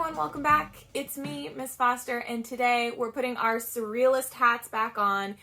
everyone, welcome back. It's me, Miss Foster, and today we're putting our surrealist hats back on,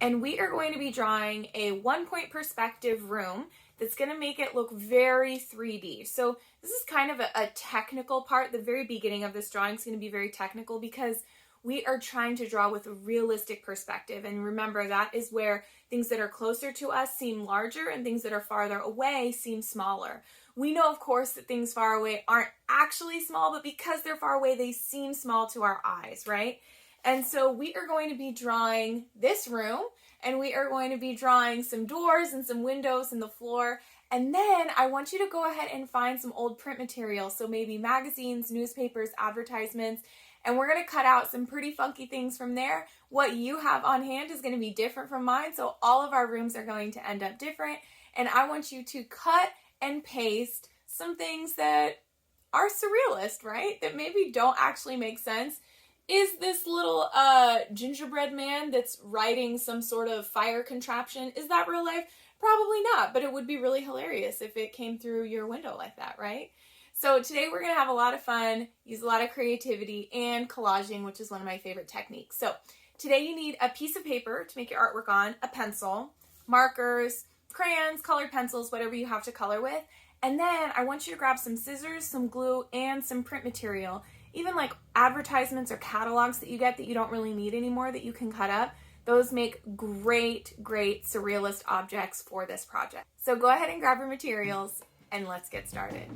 and we are going to be drawing a one-point perspective room that's going to make it look very 3D. So this is kind of a technical part. The very beginning of this drawing is going to be very technical because we are trying to draw with a realistic perspective. And remember, that is where things that are closer to us seem larger and things that are farther away seem smaller. We know, of course, that things far away aren't actually small, but because they're far away, they seem small to our eyes, right? And so we are going to be drawing this room, and we are going to be drawing some doors and some windows and the floor. And then I want you to go ahead and find some old print material. So maybe magazines, newspapers, advertisements, and we're going to cut out some pretty funky things from there. What you have on hand is going to be different from mine, so all of our rooms are going to end up different. And I want you to cut and paste some things that are surrealist, right? That maybe don't actually make sense. Is this little gingerbread man that's riding some sort of fire contraption, is that real life? Probably not, but it would be really hilarious if it came through your window like that, right? So today we're going to have a lot of fun, use a lot of creativity and collaging, which is one of my favorite techniques. So today you need a piece of paper to make your artwork on, a pencil, markers, crayons, colored pencils, whatever you have to color with. And then I want you to grab some scissors, some glue, and some print material. Even like advertisements or catalogs that you get that you don't really need anymore that you can cut up. Those make great, great surrealist objects for this project. So go ahead and grab your materials and let's get started.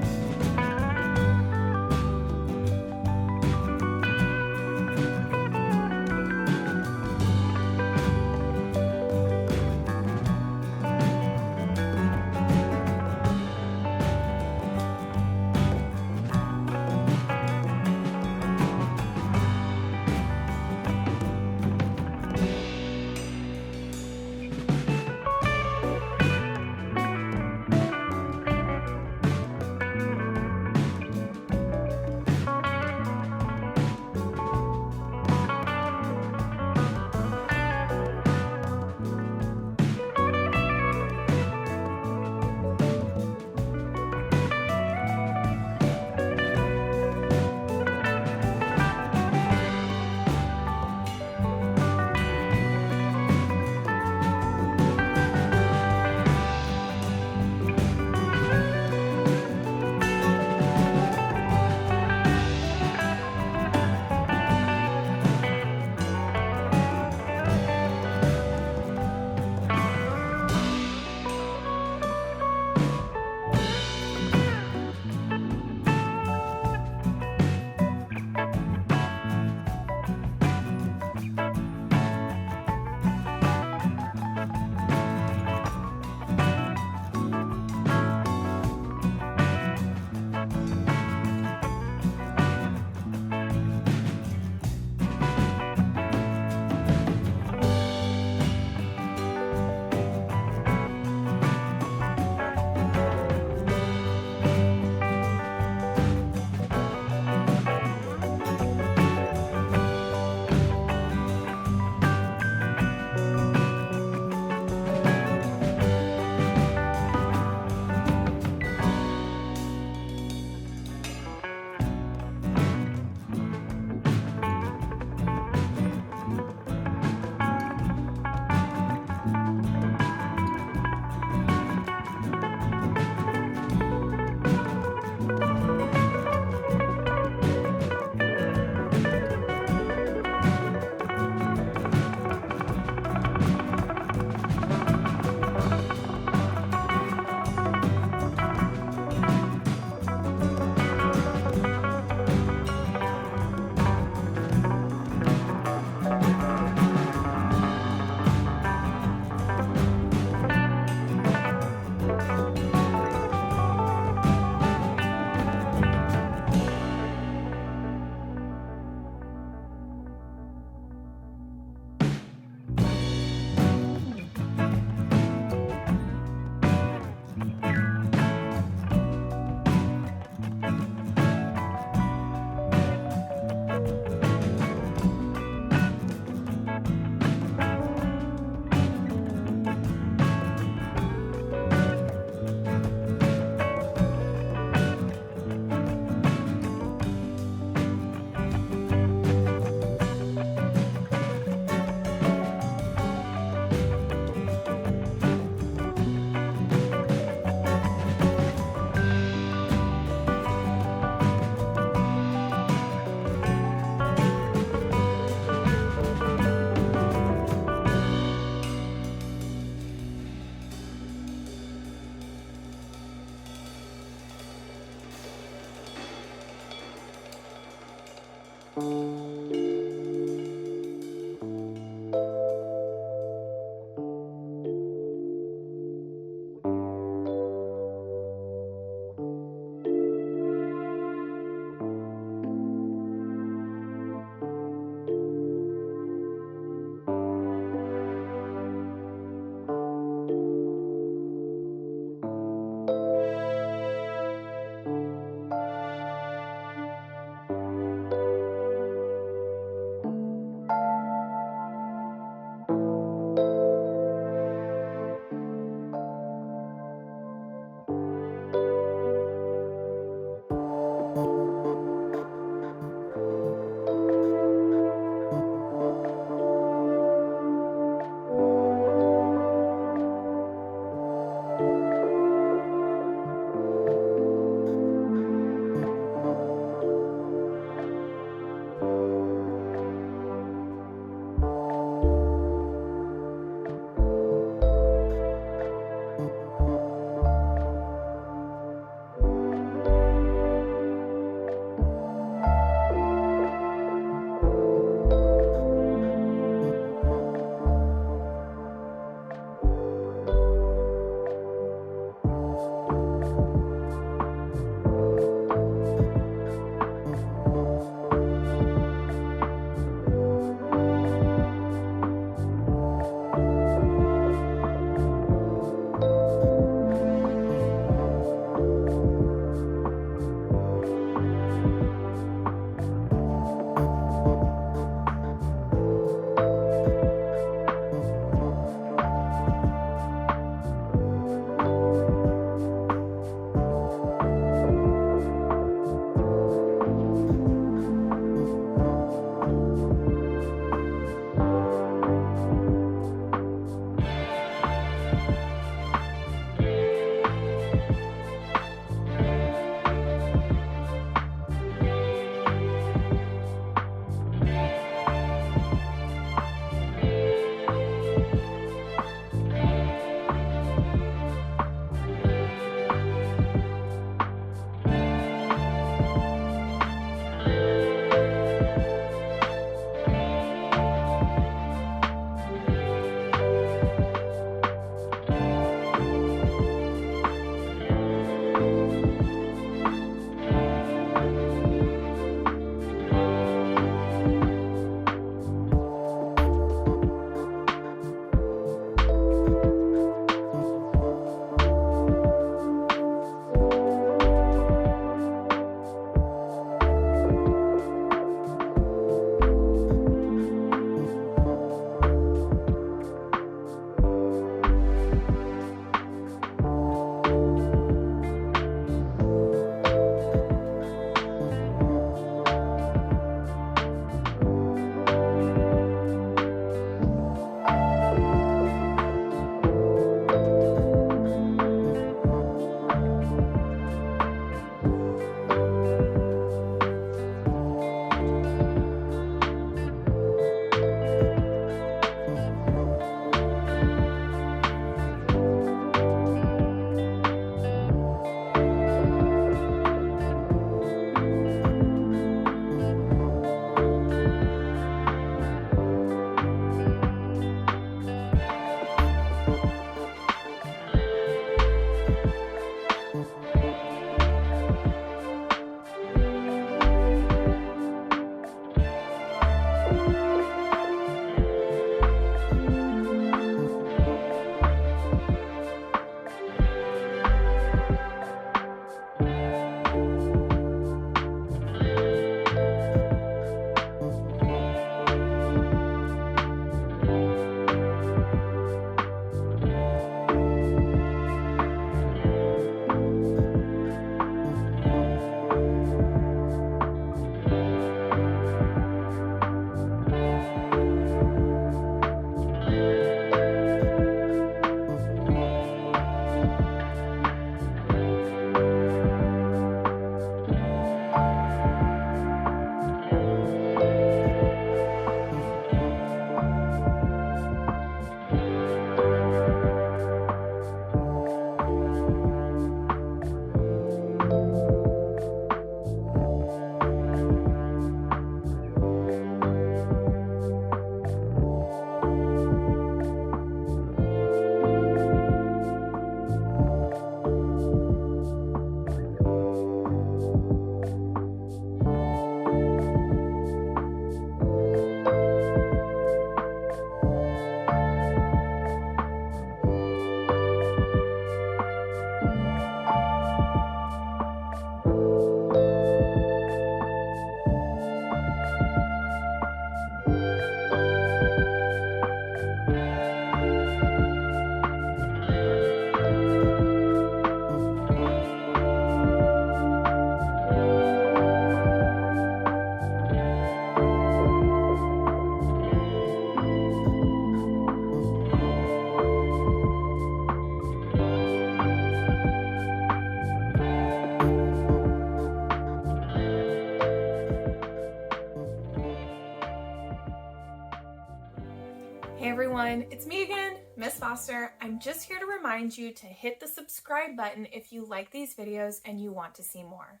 everyone, it's me again, Miss Foster. I'm just here to remind you to hit the subscribe button if you like these videos and you want to see more.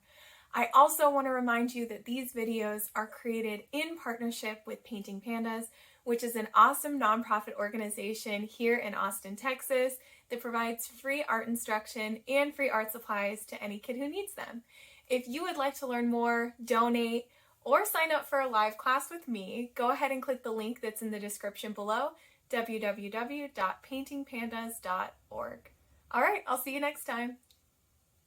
I also want to remind you that these videos are created in partnership with Painting Pandas, which is an awesome nonprofit organization here in Austin, Texas, that provides free art instruction and free art supplies to any kid who needs them. If you would like to learn more, donate, or sign up for a live class with me, go ahead and click the link that's in the description below, www.paintingpandas.org. All right, I'll see you next time.